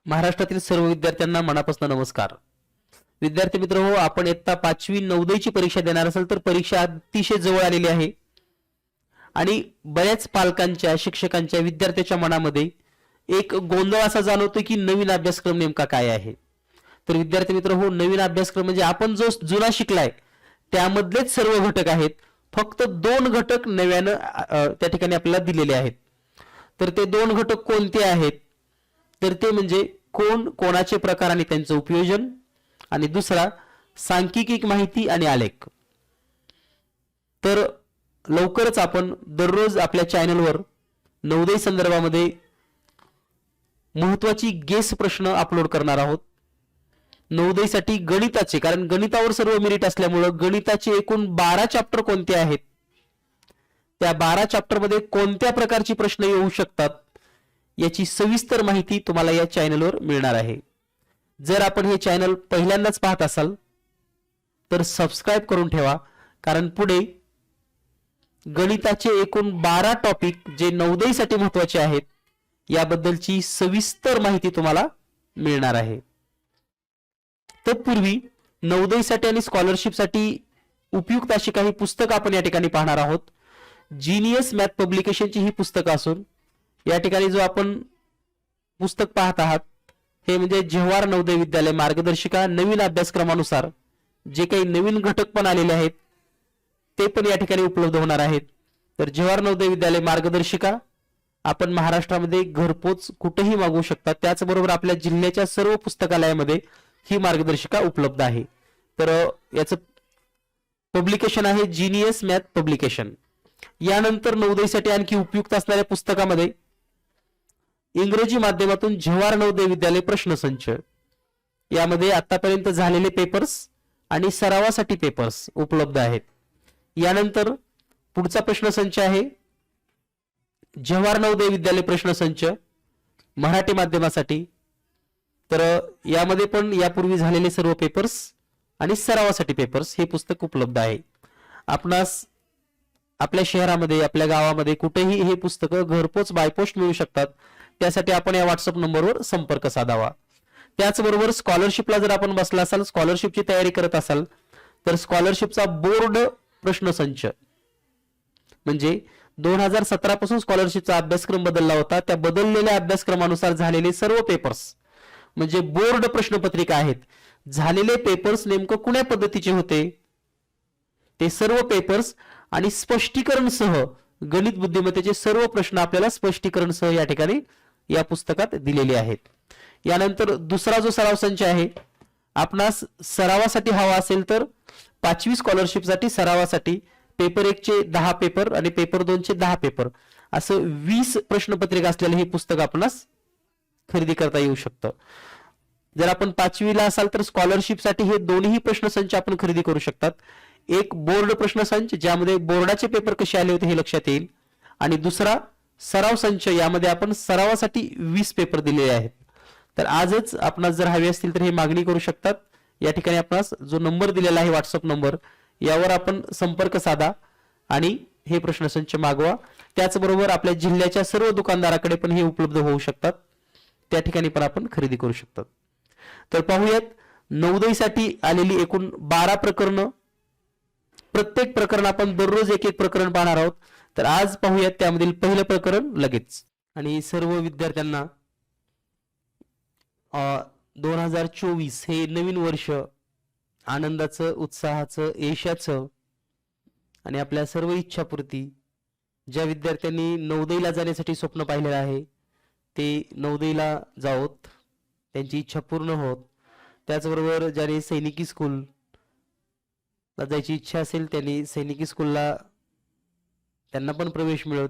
महाराष्ट्रातील सर्व विद्यार्थ्यांना मनापासून नमस्कार. विद्यार्थी मित्र हो, आपण इयत्ता 5वी नवोदयची परीक्षा देणार असाल तर परीक्षा अतिशय जवळ आलेली आहे आणि बऱ्याच पालकांच्या, शिक्षकांच्या, विद्यार्थ्याच्या मनामध्ये एक गोंधळ असा जाणवतो की नवीन अभ्यासक्रम नेमका काय आहे. तर विद्यार्थी मित्र हो, नवीन अभ्यासक्रम म्हणजे आपण जो जुना शिकलाय त्यामधलेच सर्व घटक आहेत. फक्त 2 घटक नव्यानं त्या ठिकाणी आपल्याला दिलेले आहेत. तर ते 2 घटक कोणते आहेत? तर ते म्हणजे कोण, कोणाचे प्रकार आणि त्यांचं उपयोजन, आणि दुसरा सांख्यिकी माहिती आणि आलेख. तर लवकरच आपण दररोज आपल्या चॅनलवर नवोदय संदर्भामध्ये महत्त्वाची गेस प्रश्न अपलोड करणार आहोत. नवोदयसाठी गणिताचे, कारण गणितावर सर्व मेरिट असल्यामुळे गणिताचे एकूण 12 चॅप्टर कोणते आहेत, त्या 12 चॅप्टर मध्ये कोणत्या प्रकारचे प्रश्न येऊ शकतात याची सविस्तर माहिती तुम्हाला या चॅनलवर मिळणार आहे. जर आपण हे चॅनल पहिल्यांदाच पाहत असाल तर सबस्क्राइब करून ठेवा, कारण पुढे गणिताचे एकूण 12 टॉपिक जे नवोदयसाठी महत्त्वाचे आहेत याबद्दलची सविस्तर माहिती तुम्हाला मिळणार आहे. तत्पूर्वी नवोदयसाठी आणि स्कॉलरशिपसाठी उपयुक्त अशी काही पुस्तकं आपण या ठिकाणी पाहणार आहोत. जीनियस मॅथ पब्लिकेशनची ही पुस्तकं असून या ठिकाणी जो आपण पुस्तक पाहत आहात हे म्हणजे जवाहर नवोदय विद्यालय मार्गदर्शिका नवीन अभ्यासक्रमानुसार जे काही नवीन घटक पण आलेले आहेत ते पण या ठिकाणी उपलब्ध होणार आहेत. तर जवाहर नवोदय विद्यालय मार्गदर्शिका आपण महाराष्ट्रामध्ये घरपोच कुठेही मागवू शकता. त्याचबरोबर आपल्या जिल्ह्याच्या सर्व पुस्तकालयामध्ये ही मार्गदर्शिका उपलब्ध आहे. तर याचं पब्लिकेशन आहे जीनियस मॅथ पब्लिकेशन. यानंतर नवोदयसाठी आणखी उपयुक्त असणाऱ्या पुस्तकामध्ये इंग्रजी माध्यमातून जवाहर नवोदय विद्यालय प्रश्नसंच, यामध्ये आतापर्यंत झालेले पेपर्स आणि सरावासाठी पेपर्स उपलब्ध आहेत. यानंतर पुढचा प्रश्नसंच आहे जवाहर नवोदय विद्यालय प्रश्नसंच मराठी माध्यमासाठी. तर यामध्ये पण यापूर्वी झालेले सर्व पेपर्स आणि सरावासाठी पेपर्स हे पुस्तक उपलब्ध आहे. आपणास आपल्या शहरामध्ये, आपल्या गावामध्ये कुठेही हे पुस्तकं घरपोच बायपोस्ट मिळू शकतात. त्यासाठी आपण या व्हॉट्सअप नंबरवर संपर्क साधावा. त्याचबरोबर स्कॉलरशिपला जर आपण बसला असाल, स्कॉलरशिपची तयारी करत असाल तर स्कॉलरशिपचा बोर्ड प्रश्नसंच म्हणजे 2017 पासून स्कॉलरशिपचा अभ्यासक्रम बदलला होता, त्या बदललेल्या अभ्यासक्रमानुसार झालेले सर्व पेपर्स म्हणजे बोर्ड प्रश्नपत्रिका आहेत. झालेले पेपर्स नेमकं कुण्या पद्धतीचे होते ते सर्व पेपर्स आणि स्पष्टीकरण सह गणित बुद्धिमत्तेचे सर्व प्रश्न आपल्याला स्पष्टीकरण सह या ठिकाणी या पुस्तकात दिलेले आहेत. यानंतर दुसरा जो सराव संच आहे, आपणास सरावासाठी हवा असेल तर 5वी स्कॉलरशिपसाठी सरावासाठी पेपर 1 चे 10 पेपर आणि पेपर 2 चे 10 पेपर असं 20 प्रश्नपत्रिका असलेले हे पुस्तक आपणास खरेदी करता येऊ शकतं. जर आपण 5वीला असाल तर स्कॉलरशिपसाठी हे दोन्ही प्रश्नसंच आपण खरेदी करू शकतात. एक बोर्ड प्रश्नसंच ज्यामध्ये बोर्डाचे पेपर कसे आले होते हे लक्षात येईल, आणि दुसरा सराव संच यामध्ये आपण सरावासाठी 20 पेपर दिलेले आहेत. तर आजच आपणास जर हवे असतील तर हे मागणी करू शकतात. या ठिकाणी आपणास जो नंबर दिलेला आहे व्हॉट्सअप नंबर, यावर आपण संपर्क साधा आणि हे प्रश्नसंच मागवा. त्याचबरोबर आपल्या जिल्ह्याच्या सर्व दुकानदाराकडे पण हे उपलब्ध होऊ शकतात, त्या ठिकाणी पण आपण खरेदी करू शकतात. तर पाहूयात नवोदयसाठी आलेली एकूण 12 प्रकरणं. प्रत्येक प्रकरण आपण दररोज एक एक प्रकरण पाहणार आहोत. तर आज पाहूयात त्यामधील पहिलं प्रकरण लगेच. आणि सर्व विद्यार्थ्यांना 2024 हे नवीन वर्ष आनंदाचं, उत्साहाचं, यशाचं आणि आपल्या सर्व इच्छापूर्ती. ज्या विद्यार्थ्यांनी नवोदयला जाण्यासाठी स्वप्न पाहिलेलं आहे ते नवोदयला जावोत, त्यांची इच्छा पूर्ण होत. त्याचबरोबर ज्याने सैनिकी स्कूल जायची इच्छा असेल त्यांनी सैनिकी स्कूलला त्यांना पण प्रवेश मिळत.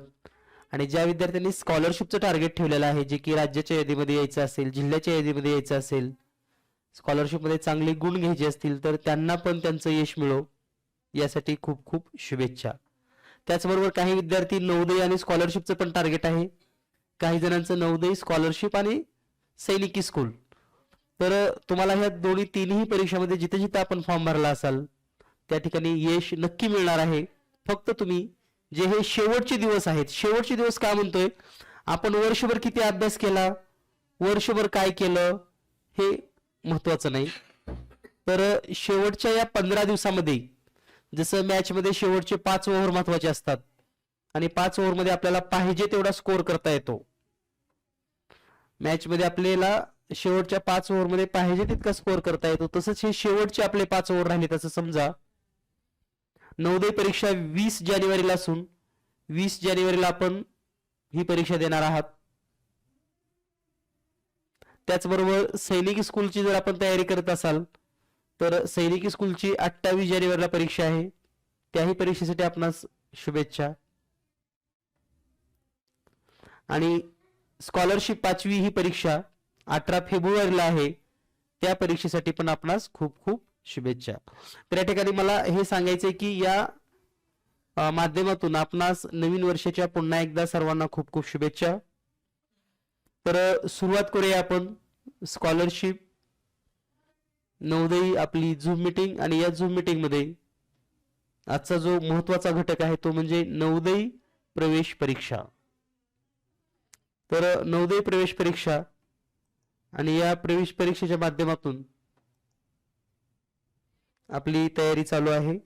आणि ज्या विद्यार्थ्यांनी स्कॉलरशिपचं टार्गेट ठेवलेलं आहे, जे की राज्याच्या यादीमध्ये यायचं असेल, जिल्ह्याच्या यादीमध्ये यायचं असेल, स्कॉलरशिपमध्ये चांगले गुण घ्यायचे असतील तर त्यांना पण त्यांचं यश मिळो यासाठी खूप खूप शुभेच्छा. त्याचबरोबर काही विद्यार्थी नवोदय आणि स्कॉलरशिपचं पण टार्गेट आहे. काही जणांचं नवोदय, स्कॉलरशिप आणि सैनिकी स्कूल. तर तुम्हाला ह्या दोन्ही तिन्ही परीक्षामध्ये जिथे जिथे आपण फॉर्म भरला असाल त्या ठिकाणी यश नक्की मिळणार आहे. फक्त तुम्ही जे हे शेवटचे दिवस आहेत, शेवटचे दिवस का म्हणतोय आपण, वर्षभर किती अभ्यास केला वर्षभर काय केलं हे महत्वाचं नाही, तर शेवटच्या या 15 दिवसामध्ये जसं मॅच मध्ये शेवटचे 5 ओव्हर महत्वाचे असतात आणि 5 ओव्हर मध्ये आपल्याला पाहिजे तेवढा स्कोअर करता येतो. मॅच मध्ये आपल्याला शेवटच्या 5 ओव्हर मध्ये पाहिजे तितका स्कोअर करता येतो. तसंच हे शेवटचे आपले 5 ओव्हर राहिले. तसं समजा नवोदय परीक्षा 20 जानेवारीला असून 20 जानेवारीला आपण ही परीक्षा देणार आहात. त्याचबरोबर सैनिकी स्कूलची जर आपण तयारी करत असाल तर सैनिकी स्कूलची 28 जानेवारीला परीक्षा आहे. त्याही परीक्षेसाठी आपणास शुभेच्छा. आणि स्कॉलरशिप 5वी ही परीक्षा 18 फेब्रुवारीला आहे. त्या परीक्षेसाठी पण आपणास खूप खूप शुभेच्छा. तर या ठिकाणी मला हे सांगायचंय की या माध्यमातून आपणास नवीन वर्षाच्या पुन्हा एकदा सर्वांना खूप खूप शुभेच्छा. तर सुरुवात करूया आपण स्कॉलरशिप नवोदय आपली झूम मीटिंग. आणि या झूम मीटिंग मध्ये आजचा जो महत्वाचा घटक आहे तो म्हणजे नवोदय प्रवेश परीक्षा. तर नवोदय प्रवेश परीक्षा आणि या प्रवेश परीक्षेच्या माध्यमातून आपली तयारी चालू आहे.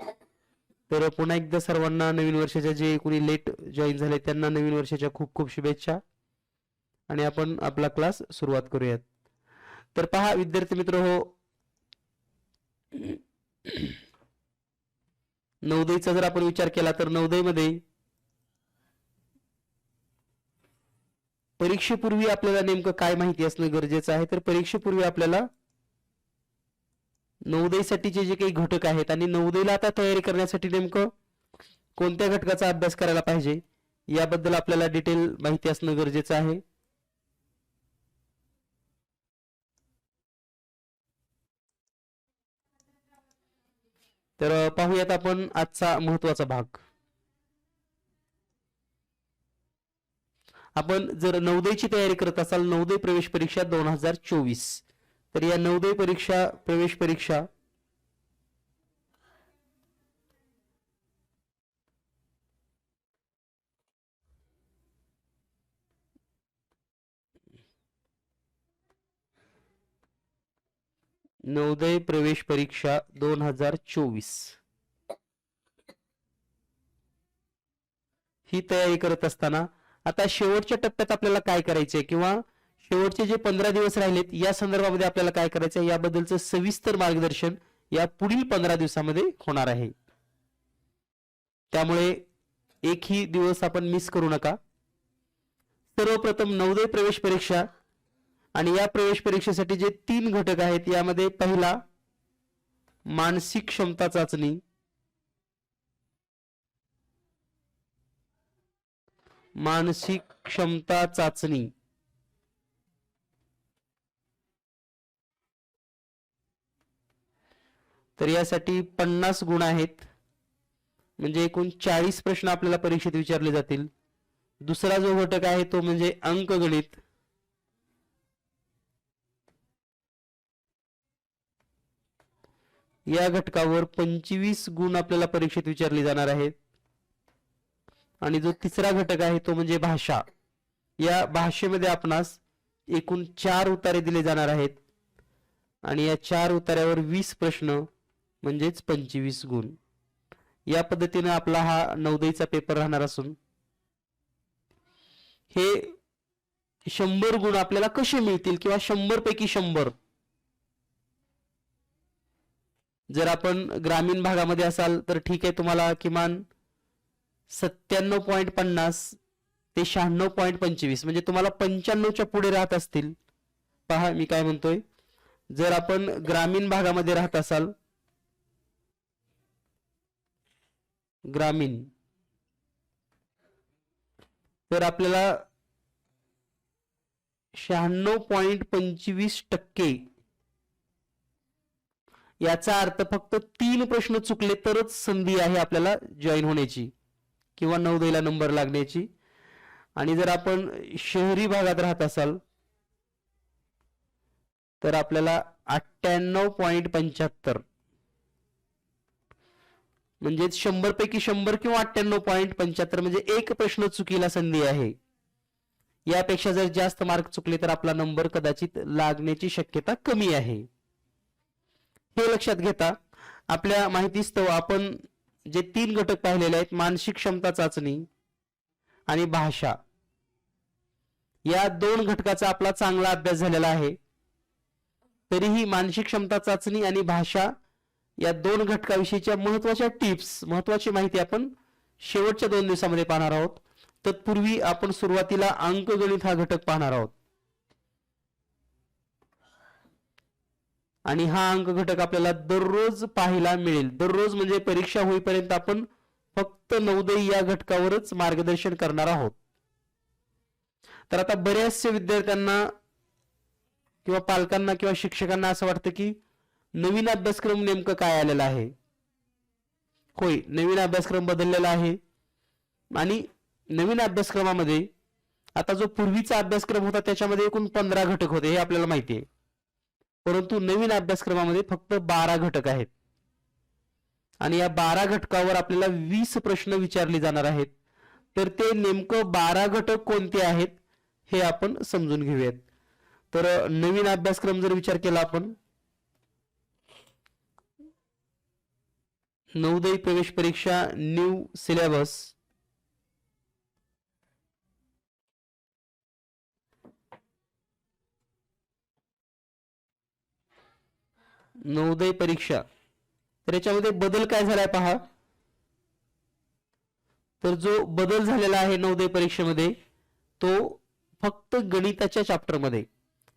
तर पुन्हा एकदा सर्वांना नवीन वर्षाच्या जे कोणी लेट जॉईन झाले त्यांना नवीन वर्षाच्या खूप खूप शुभेच्छा. आणि आपण आपला क्लास सुरुवात करूयात. तर पहा विद्यार्थी मित्र हो, नवोदयचा जर आपण विचार केला तर नवोदयमध्ये परीक्षेपूर्वी आपल्याला नेमकं काय माहिती असणं गरजेचं आहे. तर परीक्षेपूर्वी आपल्याला नवोदयसाठीचे जे काही घटक आहेत आणि नवोदयला आता तयारी करण्यासाठी नेमकं कोणत्या घटकाचा अभ्यास करायला पाहिजे याबद्दल आपल्याला डिटेल माहिती असणं गरजेचं आहे. तर पाहूयात आपण आजचा महत्वाचा भाग. आपण जर नवोदयची तयारी करत असाल नवोदय प्रवेश परीक्षा 2024 तर या नवोदय परीक्षा प्रवेश परीक्षा नवोदय प्रवेश परीक्षा 2024 ही तयारी करत असताना आता शेवटच्या टप्प्यात आपल्याला काय करायचंय किंवा शेवटचे जे 15 दिवस राहिलेत या संदर्भामध्ये आपल्याला काय करायचंय याबद्दलचं सविस्तर मार्गदर्शन या पुढील 15 दिवसामध्ये होणार आहे. त्यामुळे एकही दिवस आपण मिस करू नका. सर्वप्रथम नवोदय प्रवेश परीक्षा आणि या प्रवेश परीक्षेसाठी जे 3 घटक आहेत यामध्ये पहिला मानसिक क्षमता चाचणी, मानसिक क्षमता चाचणी तर यासाठी 50 गुण आहेत म्हणजे एकूण 40 प्रश्न आपल्याला परीक्षेत विचारले जातील. दुसरा जो घटक आहे तो म्हणजे अंकगणित, या घटकावर 25 गुण आपल्याला परीक्षेत विचारले जाणार आहेत. आणि जो तिसरा घटक आहे तो म्हणजे भाषा. या भाषेमध्ये आपणास एकूण 4 उतारे दिले जाणार आहेत आणि या 4 उतार्यावर 20 प्रश्न म्हणजेच 25 गुण. या पद्धतीने आपला हा नवोदयचा पेपर राहणार असून हे 100 गुण आपल्याला कसे मिळतील किंवा 100 पैकी 100 जर आपण ग्रामीण भागामध्ये असाल तर ठीक आहे, तुम्हाला किमान 97.50 ते 96.25 म्हणजे तुम्हाला 95च्या पुढे राहत असतील. पहा मी काय म्हणतोय, जर आपण ग्रामीण भागामध्ये राहत असाल ग्रामीण तर आपल्याला 96.25% याचा अर्थ फक्त 3 प्रश्न चुकले तरच संधी आहे आपल्याला जॉईन होण्याची किंवा नवोदयला नंबर लागण्याची. आणि जर आपण शहरी भागात राहत असाल तर आपल्याला 98.75 म्हणजे 100 पैकी 100 किंवा 98.75 म्हणजे एक प्रश्न चुकीला संधी आहे. यापेक्षा जर जास्त मार्क चुकले तर आपला नंबर कदाचित लागण्याची शक्यता कमी आहे. हे लक्षात घेता आपल्या माहितीस्तव आपण जे 3 घटक पाहिलेले आहेत, मानसिक क्षमता चाचणी आणि भाषा, या 2 घटकाचा आपला चांगला अभ्यास झालेला आहे. तरीही मानसिक क्षमता चाचणी आणि भाषा या 2 घटकाविषयीच्या महत्त्वाच्या टिप्स, महत्त्वाची माहिती आपण शेवटच्या 2 दिवसामध्ये पाहणार आहोत. तत्पूर्वी आपण सुरुवातीला अंकगणित हा घटक पाहणार आहोत. आणि हा अंक घटक आपल्याला दररोज पाहायला मिळेल. दररोज म्हणजे परीक्षा होईपर्यंत आपण फक्त नवोदय या घटकावरच मार्गदर्शन करणार आहोत. तर आता बऱ्याचशा विद्यार्थ्यांना किंवा पालकांना किंवा शिक्षकांना असं वाटतं की नवीन अभ्यासक्रम नेमकं काय आलेला आहे. होय, नवीन अभ्यासक्रम बदललेला आहे आणि नवीन अभ्यासक्रमामध्ये आता जो पूर्वीचा अभ्यासक्रम होता त्याच्यामध्ये एकूण 15 घटक होते हे आपल्याला माहिती आहे. परंतु नवीन अभ्यासक्रमामध्ये फक्त 12 घटक आहेत आणि या 12 घटकावर आपल्याला 20 प्रश्न विचारले जाणार आहेत. तर ते नेमकं 12 घटक कोणते आहेत हे आपण समजून घेऊयात. तर नवीन अभ्यासक्रम जर विचार केला आपण, नवोदय प्रवेश परीक्षा न्यू सिलेबस, नवोदय परीक्षा, तर याच्यामध्ये बदल काय झालाय पहा. तर जो बदल झालेला आहे नवोदय परीक्षेमध्ये तो फक्त गणिताच्या चॅप्टर मध्ये,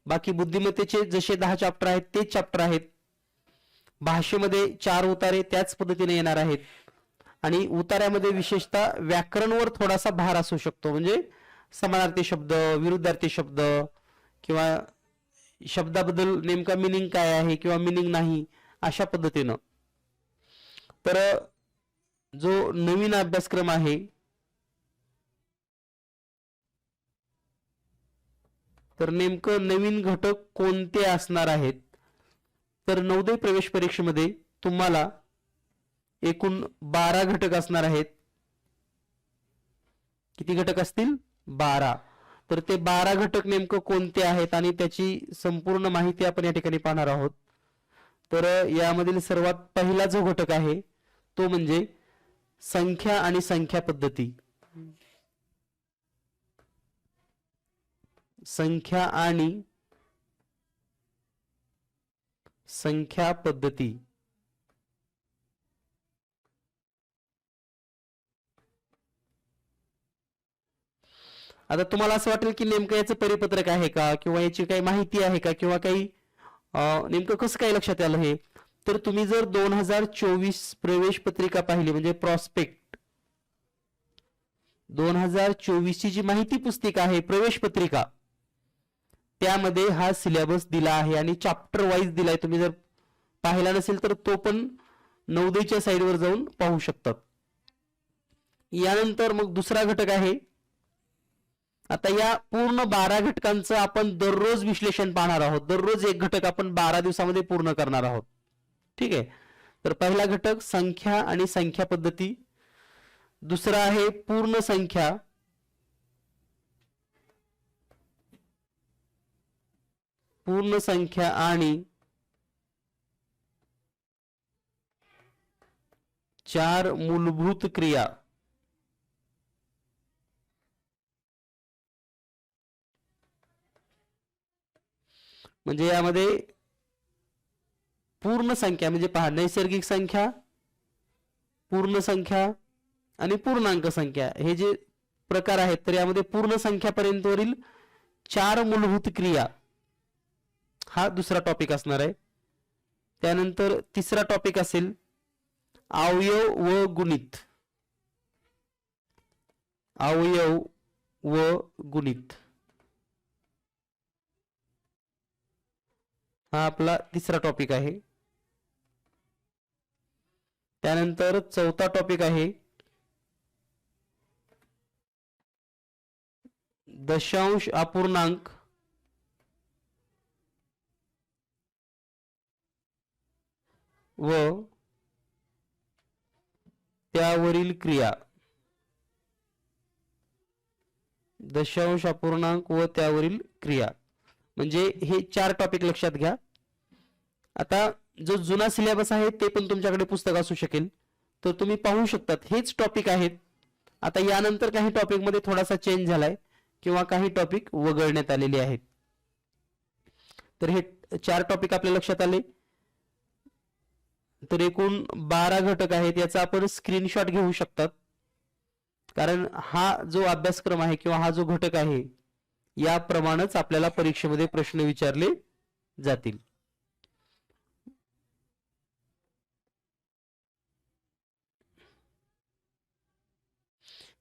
बाकी बुद्धिमत्तेचे जसे 10 चॅप्टर आहेत तेच चॅप्टर आहेत. भाषेमध्ये 4 उतारे त्याच पद्धतीने येणार आहेत आणि उतार्यामध्ये विशेषतः व्याकरणवर थोडासा भार असू शकतो. म्हणजे समानार्थी शब्द, विरुद्धार्थी शब्द किंवा शब्दाबद्दल नेमका मिनिंग काय आहे किंवा मिनिंग नाही अशा पद्धतीनं. तर जो नवीन अभ्यासक्रम आहे तर नेमकं नवीन घटक कोणते असणार आहेत. तर नवोदय प्रवेश परीक्षेमध्ये तुम्हाला एकूण 12 घटक असणार आहेत. किती घटक असतील? 12. तर ते 12 घटक नेमकं कोणते आहेत आणि त्याची संपूर्ण माहिती आपण या ठिकाणी पाहणार आहोत. तर यामधील सर्वात पहिला जो घटक आहे तो म्हणजे संख्या आणि संख्या पद्धती. संख्या आणि संख्या पद्धती. आता तुम्हाला असं वाटेल की नेमकं याचं परिपत्रक आहे का किंवा याची काही माहिती आहे का किंवा काही नेमकं कसं काय लक्षात आलं हे. तर तुम्ही जर 2024 प्रवेश पत्रिका पाहिली म्हणजे प्रॉस्पेक्ट 2024 ची जी माहिती पुस्तिका आहे प्रवेश पत्रिका त्यामध्ये हा सिलेबस दिला आहे आणि चॅप्टर वाईज दिलाय. तुम्ही जर पाहिला नसेल तर तो पण नवोदयच्या साईडवर जाऊन पाहू शकतात. यानंतर मग दुसरा घटक आहे. आता या पूर्ण 12 घटकांचं आपण दररोज विश्लेषण पाहणार आहोत. दररोज एक घटक आपण 12 दिवसामध्ये पूर्ण करणार आहोत. ठीक आहे. तर पहिला घटक संख्या आणि संख्या पद्धती. दुसरा आहे पूर्ण संख्या. पूर्ण संख्या आणि 4 मूलभूत क्रिया. म्हणजे यामध्ये पूर्ण संख्या म्हणजे पहा नैसर्गिक संख्या, पूर्ण संख्या आणि पूर्णांक संख्या हे जे प्रकार आहेत तर यामध्ये पूर्ण संख्यापर्यंतवरील 4 मूलभूत क्रिया हा दुसरा टॉपिक असणार आहे. त्यानंतर तिसरा टॉपिक असेल अवयव व गुणित. अवयव व गुणित हा आपला तिसरा टॉपिक आहे. त्यानंतर चौथा टॉपिक आहे दशांश अपूर्णांक व त्यावरील क्रिया. दशांश अपूर्णांक व त्यावरील क्रिया, म्हणजे हे 4 टॉपिक लक्षात घ्या. आता जो जुना सिलेबस आहे ते पण तुमच्याकडे पुस्तक असू शकेल, तर तुम्ही पाहू शकतात हेच टॉपिक आहेत. आता यानंतर काही टॉपिक मध्ये थोडासा चेंज झालाय किंवा काही टॉपिक वगळण्यात आलेले आहेत. तर हे 4 टॉपिक आपल्या लक्षात आले. तर एकूण 12 घटक आहेत. याचा आपण स्क्रीनशॉट घेऊ शकतात, कारण हा जो अभ्यासक्रम आहे किंवा हा जो घटक आहे याप्रमाणेच आपल्याला परीक्षेमध्ये प्रश्न विचारले जातील.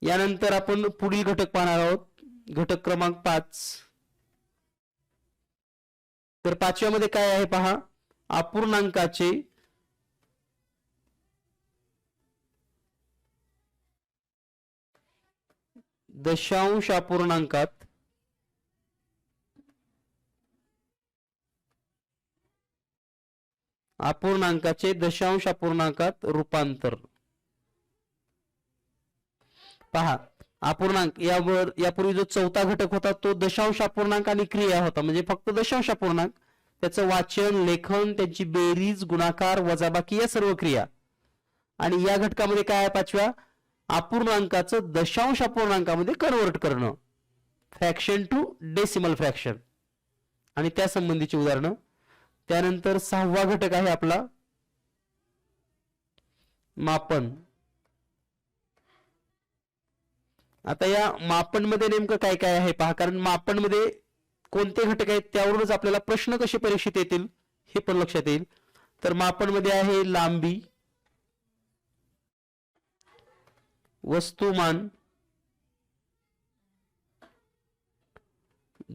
यानंतर आपण पुढील घटक पाहणार आहोत, घटक क्रमांक 5. तर 5व्या मध्ये काय आहे पहा, अपूर्णांकाचे दशांश अपूर्णांकात दशांश अपूर्णांकात रूपांतर. पहा, अपूर्णांक यापूर्वी जो चौथा घटक होता तो दशांश अपूर्णांक आणि क्रिया होता, म्हणजे फक्त दशांश अपूर्णांक, त्याचं वाचन, लेखन, त्यांची बेरीज, गुणाकार, वजाबाकी या सर्व क्रिया. आणि या घटकामध्ये काय आहे 5व्या, अपूर्णांकाचं दशांश अपूर्णांकामध्ये कन्वर्ट करणं, फ्रॅक्शन टू डेसिमल फ्रॅक्शन आणि त्या संबंधीची उदाहरणं. त्यानंतर 6वा घटक आहे आपला मापन. आता या मापन मध्ये नेमकं काय काय आहे पहा, कारण मापन मध्ये कोणते घटक आहेत त्यावरूनच आपल्याला प्रश्न कसे परीक्षेत येतील हे पण लक्षात येईल. तर मापन मध्ये आहे लांबी, वस्तुमान,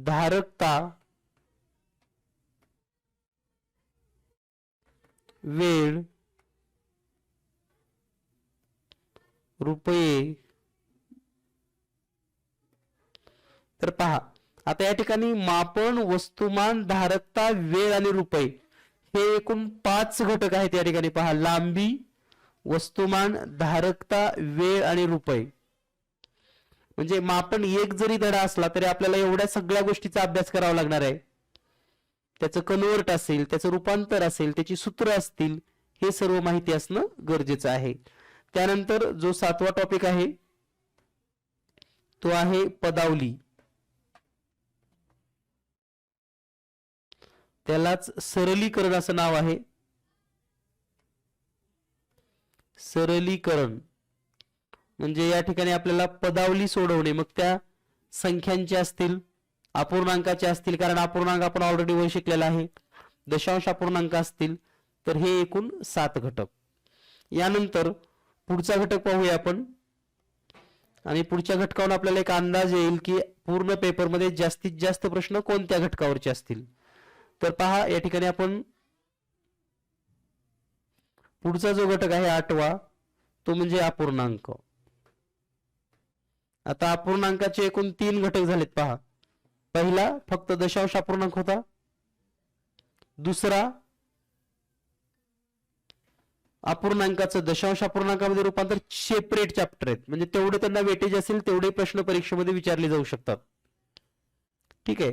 धारकता, वेळ, रुपये. तर पहा, आता या ठिकाणी मापन, वस्तुमान, धारकता, वेळ आणि रुपये हे एकूण 5 घटक आहेत. या ठिकाणी पहा, लांबी, वस्तुमान, धारकता, वेळ आणि रुपये. म्हणजे मापन एक जरी धडा असला तरी आपल्याला एवढ्या सगळ्या गोष्टीचा अभ्यास करावा लागणार आहे. त्याचं कन्वर्ट असेल, त्याचं रूपांतर असेल, त्याची सूत्र असतील, हे सर्व माहिती असणं गरजेचं आहे. त्यानंतर जो 7वा टॉपिक आहे तो आहे पदावली. त्यालाच सरलीकरण असं नाव आहे. सरलीकरण म्हणजे या ठिकाणी आपल्याला पदावली सोडवणे, मग त्या संख्यांचे असतील, अपूर्णांकाचे असतील, कारण अपूर्णांक आपण ऑलरेडी वर शिकलेला आहे, दशांश अपूर्णांक असतील. तर हे एकूण 7 घटक. यानंतर पुढचा घटक पाहूया आपण, आणि पुढच्या घटकावरून आपल्याला एक अंदाज येईल की पूर्ण पेपरमध्ये जास्तीत जास्त प्रश्न कोणत्या घटकावरचे असतील. तर पहा, या ठिकाणी आपण पुढचा जो घटक आहे 8वा तो म्हणजे अपूर्णांक. आता अपूर्णांकाचे एकूण 3 घटक झालेत पहा. पहिला फक्त दशांश अपूर्णांक होता, दुसरा अपूर्णांकाचं दशांश अपूर्णांकामध्ये रूपांतर सेपरेट चॅप्टर आहेत, म्हणजे तेवढे त्यांना वेटेज असेल तेवढे प्रश्न परीक्षेमध्ये विचारले जाऊ शकतात. ठीक आहे.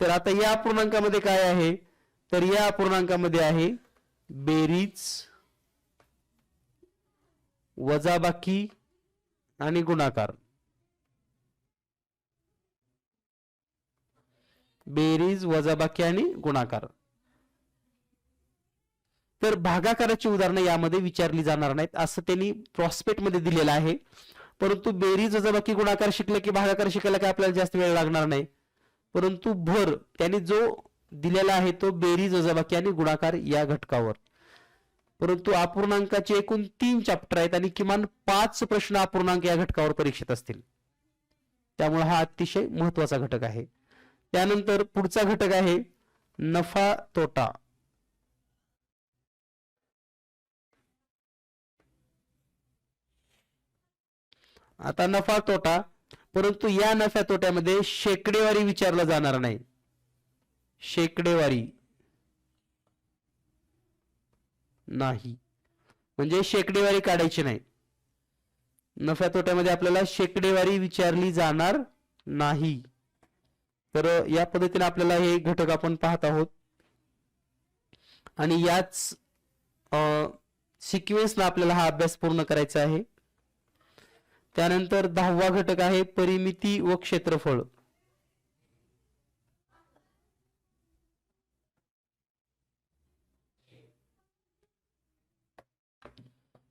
तर आता या अपूर्णांकामध्ये काय आहे, तर या अपूर्णांकामध्ये आहे बेरीज, वजाबाकी आणि गुणाकार. बेरीज, वजाबाकी आणि गुणाकार. तर भागाकाराची उदाहरणं यामध्ये विचारली जाणार नाहीत असं त्यांनी प्रॉस्पेक्ट मध्ये दिलेलं आहे. परंतु बेरीज, वजाबाकी, गुणाकार शिकलं की भागाकार शिकायला काय आपल्याला जास्त वेळ लागणार नाही. परंतु भर त्यांनी जो दिलेला आहे तो बेरीज, वजाबाकी आणि गुणाकार या घटकावर. परंतु अपूर्णांकाचे एकूण 3 चॅप्टर आहेत आणि किमान 5 प्रश्न अपूर्णांक या घटकावर परीक्षेत असतील, त्यामुळे हा अतिशय महत्वाचा घटक आहे. त्यानंतर पुढचा घटक आहे नफा तोटा. आता नफा तोटा, परंतु या नफ्या तोट्यामध्ये शेकडेवारी विचारलं जाणार नाही. शेकडेवारी नाही, म्हणजे शेकडेवारी काढायची नाही. नफ्या तोट्यामध्ये आपल्याला शेकडेवारी विचारली जाणार नाही. तर या पद्धतीने आपल्याला हे घटक आपण पाहत आहोत आणि याच सिक्वेन्सला आपल्याला हा अभ्यास पूर्ण करायचा आहे. त्यानंतर 10वा घटक आहे परिमिती व क्षेत्रफळ.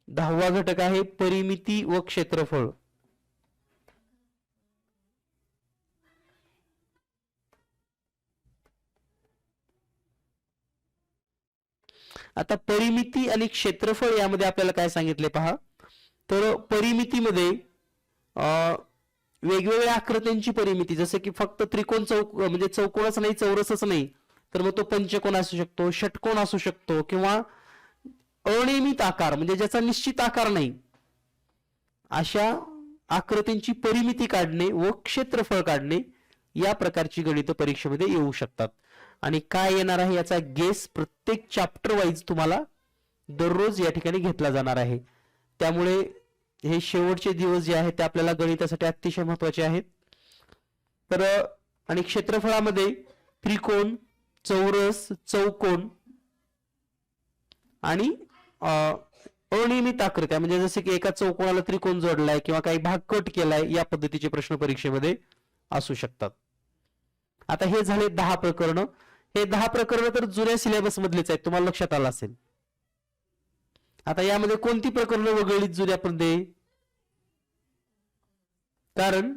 10वा घटक आहे परिमिती व क्षेत्रफळ. आता परिमिती आणि क्षेत्रफळ यामध्ये आपल्याला काय सांगितले पहा. तर परिमितीमध्ये वेगवेगळ्या आकृत्यांची परिमिती, जसे की फक्त त्रिकोण चौक म्हणजे चौकोनच नाही, चौरसच नाही, तर मग तो पंचकोन असू शकतो, षटकोन असू शकतो, किंवा अनियमित आकार म्हणजे ज्याचा निश्चित आकार नाही, अशा आकृतींची परिमिती काढणे व क्षेत्रफळ काढणे या प्रकारची गणित परीक्षेमध्ये येऊ शकतात. आणि काय येणार आहे याचा गेस प्रत्येक चॅप्टर वाईज तुम्हाला दररोज या ठिकाणी घेतला जाणार आहे. त्यामुळे हे शेवटचे दिवस जे आहेत ते आपल्याला गणितासाठी अतिशय महत्त्वाचे आहेत. तर आणि क्षेत्रफळामध्ये त्रिकोण, चौरस, चौकोन आणि अनियमित आकृत्या म्हणजे जसे की एका चौकोनाला त्रिकोण जोडलाय किंवा काही भाग कट केलाय, या पद्धतीचे प्रश्न परीक्षेमध्ये असू शकतात. आता हे झाले 10 प्रकरण. हे 10 प्रकरण तर जुन्या सिलेबस मधलेच आहेत, तुम्हाला लक्षात आलं असेल. आता यामध्ये कोणती प्रकरण वगळलीत जुन्यामध्ये? कारण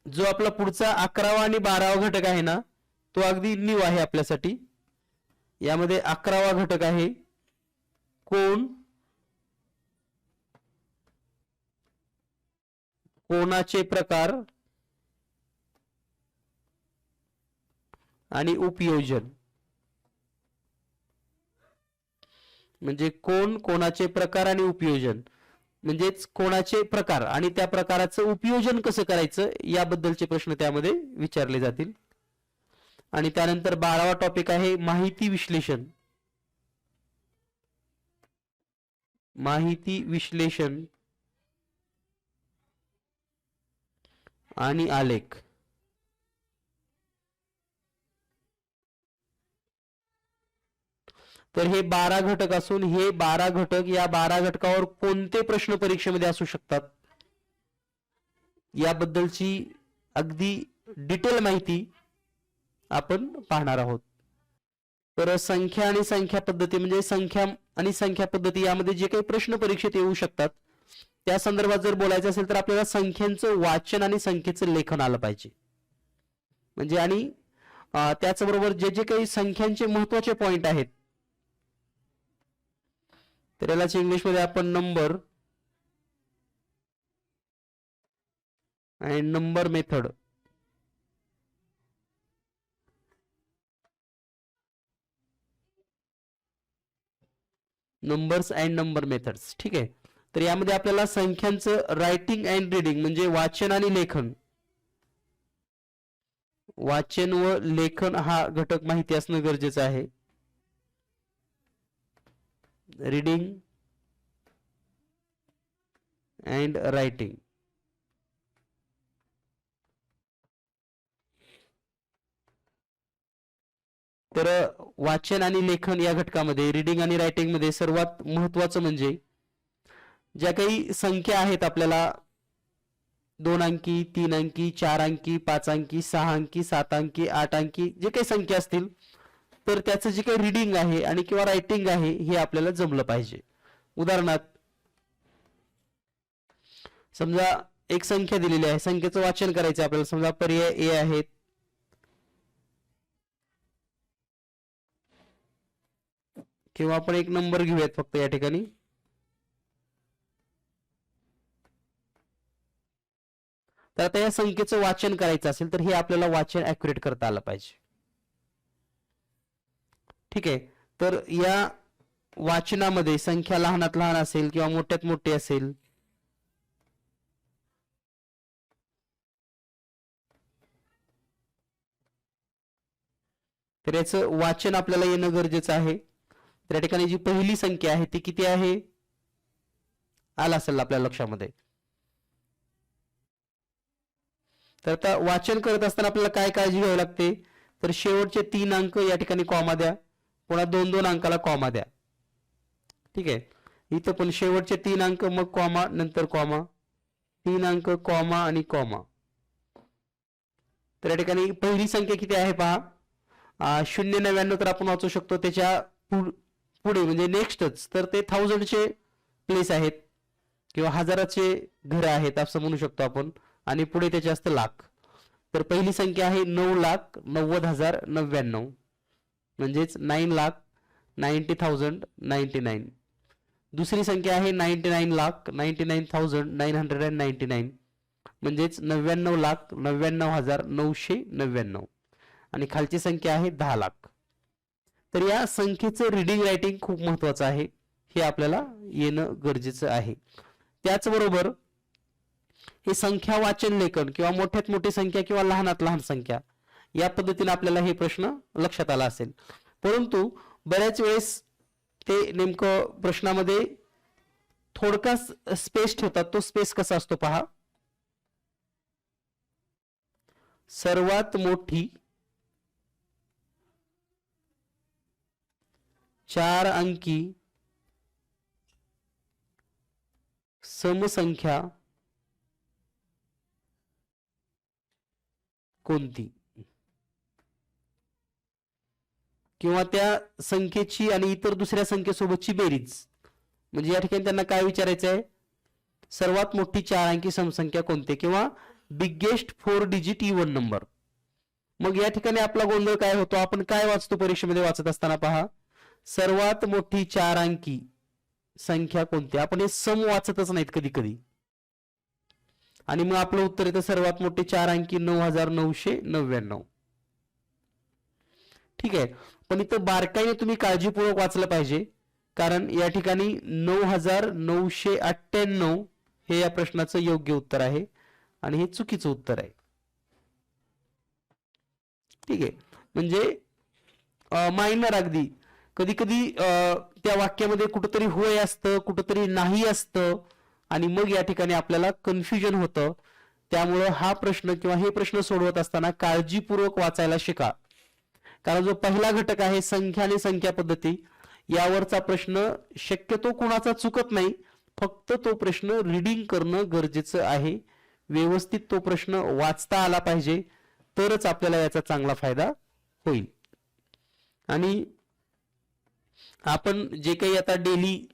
जो आपला पुढचा 11वा आणि 12वा घटक आहे ना, तो अगदी न्यू आहे आपल्यासाठी. यामध्ये 11वा घटक आहे कोण, कोणाचे प्रकार आणि उपयोजन. म्हणजे कोण, कोणाचे प्रकार आणि उपयोजन म्हणजेच कोणाचे प्रकार आणि त्या प्रकाराचं उपयोजन कसं करायचं याबद्दलचे प्रश्न त्यामध्ये विचारले जातील. आणि त्यानंतर 12वा टॉपिक आहे माहिती विश्लेषण. माहिती विश्लेषण आणि आलेख. तर हे 12 घटक असून हे 12 घटक, या 12 घटकावर कोणते प्रश्न परीक्षेमध्ये असू शकतात याबद्दलची अगदी डिटेल माहिती आपण पाहणार आहोत. तर संख्या आणि संख्या पद्धती म्हणजे संख्या आणि संख्या पद्धती यामध्ये जे काही प्रश्न परीक्षेत येऊ शकतात त्या संदर्भात जर बोलायचं असेल तर आपल्याला संख्यांचं वाचन आणि संख्येचं लेखन आलं पाहिजे. म्हणजे आणि त्याचबरोबर जे जे काही संख्यांचे महत्त्वाचे पॉइंट आहेत, तर यालाच इंग्लिश मध्ये आपण नंबर आणि number method numbers and number methods. ठीक आहे. तर यामध्ये आपल्याला संख्यांचं रायटिंग अँड रीडिंग म्हणजे वाचन आणि लेखन, वाचन व लेखन हा घटक माहिती असणं गरजेचं आहे. Reading and writing. तर वाचन आणि लेखन या घटकामध्ये, रीडिंग आणि रायटिंग मध्ये सर्वात महत्त्वाचं म्हणजे ज्या काही संख्या आहेत आपल्याला 2 अंकी, 3 अंकी, 4 अंकी, 5 अंकी, 6 अंकी, 7 अंकी, 8 अंकी जे काही संख्या असतील तर त्याचं जे काही रीडिंग आहे आणि किंवा रायटिंग आहे हे आपल्याला जमलं पाहिजे. उदाहरणार्थ समजा एक संख्या दिलेली आहे, संख्येचं वाचन करायचं आपल्याला. समजा पर्याय ए आहेत, किंवा आपण एक नंबर घेऊयात फक्त या ठिकाणी. तर आता या संख्येचं वाचन करायचं असेल तर हे आपल्याला वाचन ऍक्युरेट करता आलं पाहिजे. ठीक आहे. तर या वाचनामध्ये संख्या लहानात लहान असेल किंवा मोठ्यात मोठी असेल, तर याचं वाचन आपल्याला येणं गरजेचं आहे. तर या ठिकाणी जी पहिली संख्या आहे ती किती आहे, आला असेल आपल्या लक्षामध्ये. तर आता वाचन करत असताना आपल्याला काय काळजी घ्यावी लागते, तर शेवटचे 3 अंक या ठिकाणी कॉमा द्या, पुन्हा 2-2 अंकाला कॉमा द्या. ठीक आहे, इथं पण शेवटचे 3 अंक मग कॉमा नंतर कॉमा, 3 अंक कॉमा आणि कॉमा. तर या ठिकाणी पहिली संख्या किती आहे पहा, 099 तर आपण वाचू शकतो, त्याच्या पुढे म्हणजे नेक्स्टच तर ते 1000चे प्लेस आहेत किंवा हजाराचे घर आहेत असं म्हणू शकतो आपण, आणि पुढे त्याचे असतं लाख. तर पहिली संख्या आहे 9,90,099 म्हणजेच 9,90,099. दुसरी संख्या आहे 99,99,999 म्हणजेच 99,99,999. आणि खालची संख्या आहे 10 लाख. तर या संख्येचं रिडिंग रायटिंग खूप महत्वाचं आहे, हे आपल्याला येणं गरजेचं आहे. त्याचबरोबर हे संख्या वाचन लेखन किंवा मोठ्यात मोठी संख्या किंवा लहानात लहान संख्या या पद्धतीने आपल्याला हे प्रश्न लक्षात आला असेल. परंतु बऱ्याच वेळेस ते नेमकं प्रश्नामध्ये थोडका स्पेस ठेवतात. तो स्पेस कसा असतो पहा, सर्वात मोठी 4 अंकी समसंख्या कोणती, किंवा त्या संख्येची आणि इतर दुसऱ्या संख्येसोबतची बेरीज. म्हणजे या ठिकाणी त्यांना काय विचारायचं आहे, सर्वात मोठी 4 अंकी समसंख्या कोणती किंवा बिगेस्ट 4 डिजिट इव्हन नंबर. मग या ठिकाणी आपला गोंधळ काय होतो, आपण काय वाचतो परीक्षेमध्ये वाचत असताना पहा, सर्वात मोठी 4 अंकी संख्या कोणती, आपण हे सम वाचतच नाहीत कधी कधी, आणि मग आपलं उत्तर येतं सर्वात मोठी 4 अंकी 9,999. ठीक आहे, पण इथं बारकाईने तुम्ही काळजीपूर्वक वाचलं पाहिजे, कारण या ठिकाणी 9,998 हे या प्रश्नाचं योग्य उत्तर आहे आणि हे चुकीचं उत्तर आहे. ठीक आहे, म्हणजे मायनर अगदी कधी कधी त्या वाक्यामध्ये कुठेतरी होय असतं, कुठेतरी नाही असतं, आणि मग या ठिकाणी आपल्याला कन्फ्युजन होतं. त्यामुळं हा प्रश्न किंवा हे प्रश्न सोडवत असताना काळजीपूर्वक वाचायला शिका, कारण जो पहिला घटक आहे संख्या आणि संख्या पद्धती यावरचा प्रश्न शक्यतो कुणाचा चुकत नाही, फक्त तो प्रश्न रीडिंग करणं गरजेचं आहे. व्यवस्थित तो प्रश्न वाचता आला पाहिजे, तरच आपल्याला याचा चांगला फायदा होईल. आणि आपण जे काही आता डेली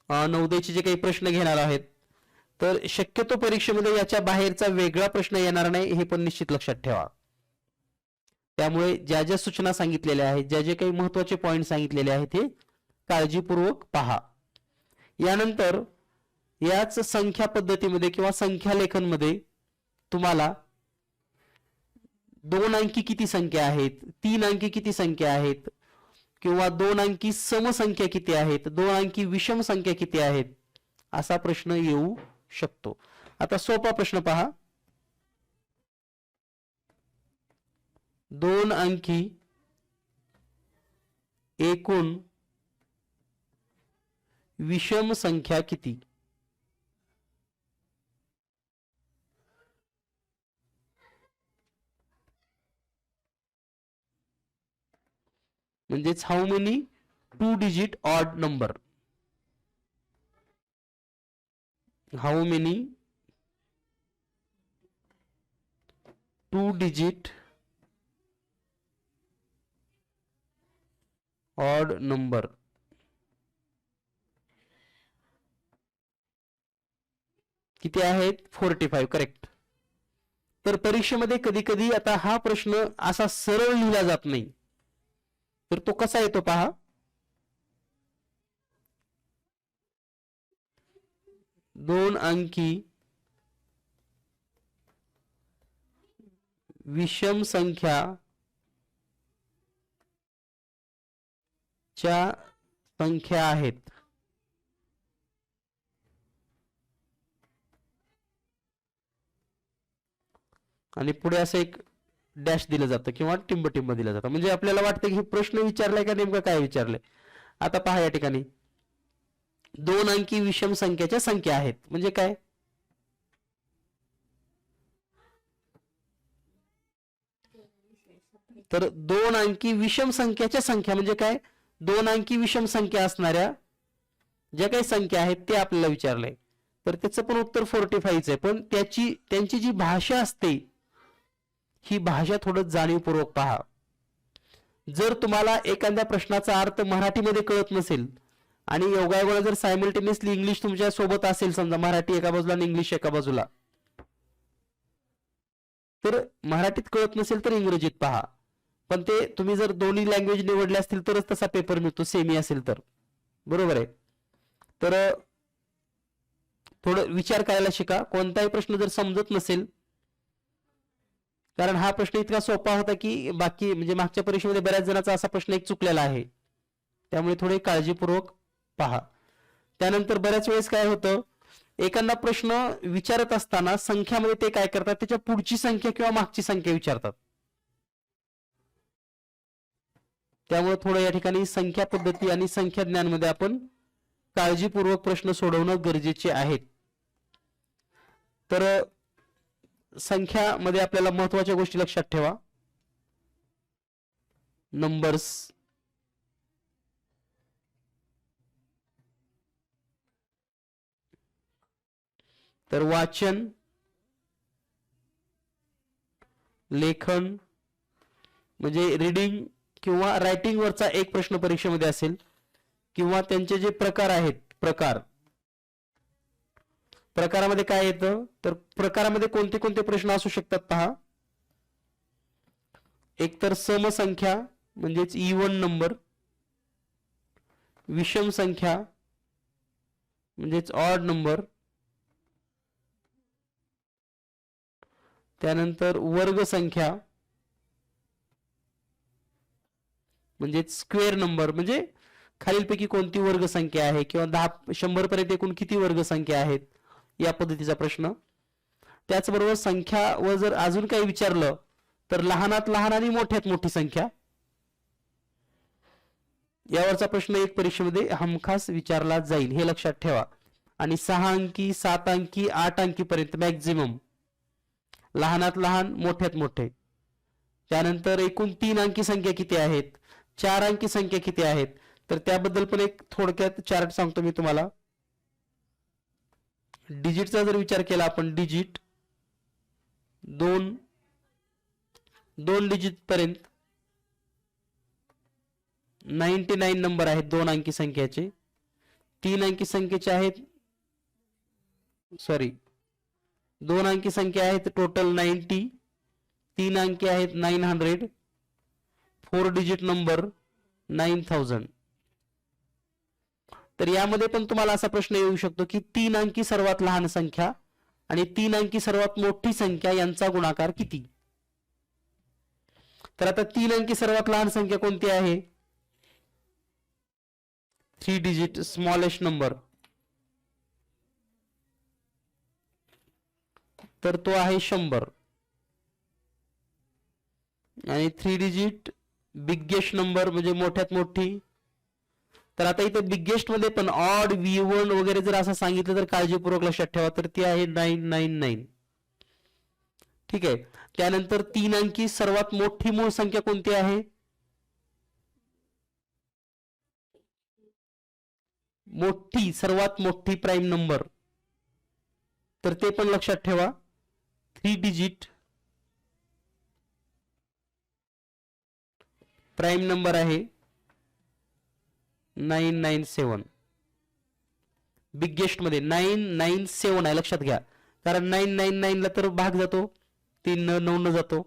नवोदयचे जे काही प्रश्न घेणार आहेत, तर शक्यतो परीक्षेमध्ये याच्या बाहेरचा वेगळा प्रश्न येणार नाही, हे पण निश्चित लक्षात ठेवा. त्यामुळे ज्या ज्या सूचना सांगितलेल्या आहेत, ज्या जे काही महत्त्वाचे पॉइंट सांगितलेले आहेत, हे काळजीपूर्वक पहा. यानंतर याच संख्या पद्धतीमध्ये किंवा संख्या लेखन मध्ये तुम्हाला 2 अंकी किती संख्या आहेत, 3 अंकी किती संख्या आहेत, किंवा 2 अंकी समसंख्या किती आहेत, 2 अंकी विषम संख्या किती आहेत, असा प्रश्न येऊ शकतो. आता सोपा प्रश्न पहा, 2 अंकी एकूण विषम संख्या किती. म्हणजेच how many 2 digit odd number, how many 2 digit odd number. किती आहेत, 45. करेक्ट. तर परीक्षेमध्ये कधी कधी आता हा प्रश्न असा सरळ लिहिला जात नाही, तर तो कसा येतो पहा, दोन अंकी विषम संख्या च्या संख्या आहेत. आणि पुढे असं एक डॅश दिलं जातं किंवा टिंब टिंब दिलं जातं, म्हणजे आपल्याला वाटतं की हे प्रश्न विचारलाय का नेमकं काय विचारलंय. आता पहा या ठिकाणी 2 अंकी विषम संख्याच्या संख्या आहेत म्हणजे काय, तर 2 अंकी विषम संख्याच्या संख्या म्हणजे काय, 2 अंकी विषम संख्या असणाऱ्या ज्या काही संख्या आहेत ते आपल्याला विचारलंय. तर त्याचं पण उत्तर 45 आहे. पण त्यांची जी भाषा असते ही भाषा थोडं जाणीवपूर्वक पहा. जर तुम्हाला एखाद्या प्रश्नाचा अर्थ मराठीमध्ये कळत नसेल आणि योगायोगाला जर सायमल्टेनियसली इंग्लिश तुमच्या सोबत असेल, समजा मराठी एका बाजूला आणि इंग्लिश एका बाजूला, तर मराठीत कळत नसेल तर इंग्रजीत पहा. पण ते तुम्ही जर दोन्ही लँग्वेज निवडले असतील तरच तसा पेपर मिळतो, सेमी असेल तर. बरोबर आहे. तर थोडं विचार करायला शिका. कोणताही प्रश्न जर समजत नसेल, कारण हा प्रश्न इतका सोपा होता की बाकी म्हणजे मागच्या परीक्षेमध्ये बऱ्याच जणांचा असा प्रश्न एक चुकलेला आहे, त्यामुळे थोडे काळजीपूर्वक पहा. त्यानंतर बऱ्याच वेळेस काय होतं, एखादा प्रश्न विचारत असताना संख्यामध्ये ते काय करतात, त्याच्या पुढची संख्या किंवा मागची संख्या विचारतात. त्यामुळे थोडं या ठिकाणी संख्या पद्धती आणि संख्या ज्ञानमध्ये आपण काळजीपूर्वक प्रश्न सोडवणं गरजेचे आहे. तर संख्यामध्ये आपल्याला महत्त्वाच्या गोष्टी लक्षात ठेवा. नंबर्स, तर वाचन, लेखन म्हणजे रीडिंग किंवा रायटिंग वरचा एक प्रश्न परीक्षेमध्ये असेल, किंवा त्यांचे जे प्रकार आहेत, प्रकारामध्ये काय येतं, तर प्रकारामध्ये कोणते कोणते प्रश्न असू शकतात पहा. एक तर समसंख्या म्हणजेच इवन नंबर, विषम संख्या म्हणजेच ऑड नंबर, त्यानंतर वर्ग संख्या म्हणजेच स्क्वेअर नंबर, म्हणजे खालीलपैकी कोणती वर्ग संख्या आहे, किंवा 100 पर्यंत एकूण किती वर्ग संख्या आहेत, या पद्धतीचा प्रश्न. त्याचबरोबर संख्या व जर अजून काही विचारलं तर लहानात लहान आणि मोठ्यात मोठी संख्या, यावरचा प्रश्न एक परीक्षेमध्ये हमखास विचारला जाईल, हे लक्षात ठेवा. आणि 6 अंकी, 7 अंकी, 8 अंकी पर्यंत मॅक्झिमम, लहानात लहान मोठ्यात मोठे. त्यानंतर एकूण 3 अंकी संख्या किती आहेत, 4 अंकी संख्या किती आहेत, तर त्याबद्दल पण एक थोडक्यात चार्ट सांगतो मी तुम्हाला. डिजिटचा जर विचार केला आपण, डिजिट 2 डिजिट पर्यंत 99 नंबर आहेत 2 अंकी संख्याचे. 3 अंकी संख्येचे आहेत, 2 अंकी संख्या आहेत टोटल 90, 3 अंकी आहेत 900, 4 डिजिट नंबर 9000. तर यामध्ये पण तुम्हाला असा प्रश्न येऊ शकतो की 3 अंकी सर्वात लहान संख्या आणि 3 अंकी सर्वात मोठी संख्या यांचा गुणाकार किती. तर आता 3 अंकी सर्वात लहान संख्या कोणती आहे, 3 डिजिट स्मॉलेस्ट नंबर, तर तो आहे 100. आणि 3 डिजिट बिगेस्ट नंबर म्हणजे मोठ्यात मोठी, तर आता इथे बिगेस्ट मध्ये पण ऑड, V1 वगैरे जर असं सांगितलं तर काळजीपूर्वक लक्षात ठेवा, तर ती आहे 999. ठीक आहे. त्यानंतर 3 अंकी सर्वात मोठी मूळ संख्या कोणती आहे, सर्वात मोठी प्राईम नंबर, तर ते पण लक्षात ठेवा, 3 डिजिट प्राईम नंबर आहे 997. बिगेस्ट मध्ये 997 आहे, लक्षात घ्या, कारण 999 ला तर भाग जातो, 3 9 न जातो.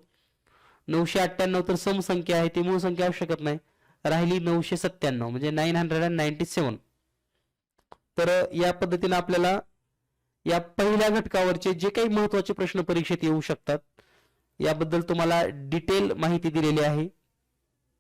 998 तर सम संख्या आहे, ती मूळ संख्या असू शकत नाही, राहिली 997 म्हणजे 997. तर या पद्धतीने आपल्याला या पहिल्या घटकावरचे जे काही महत्त्वाचे प्रश्न परीक्षेत येऊ शकतात याबद्दल तुम्हाला डिटेल माहिती दिलेली आहे.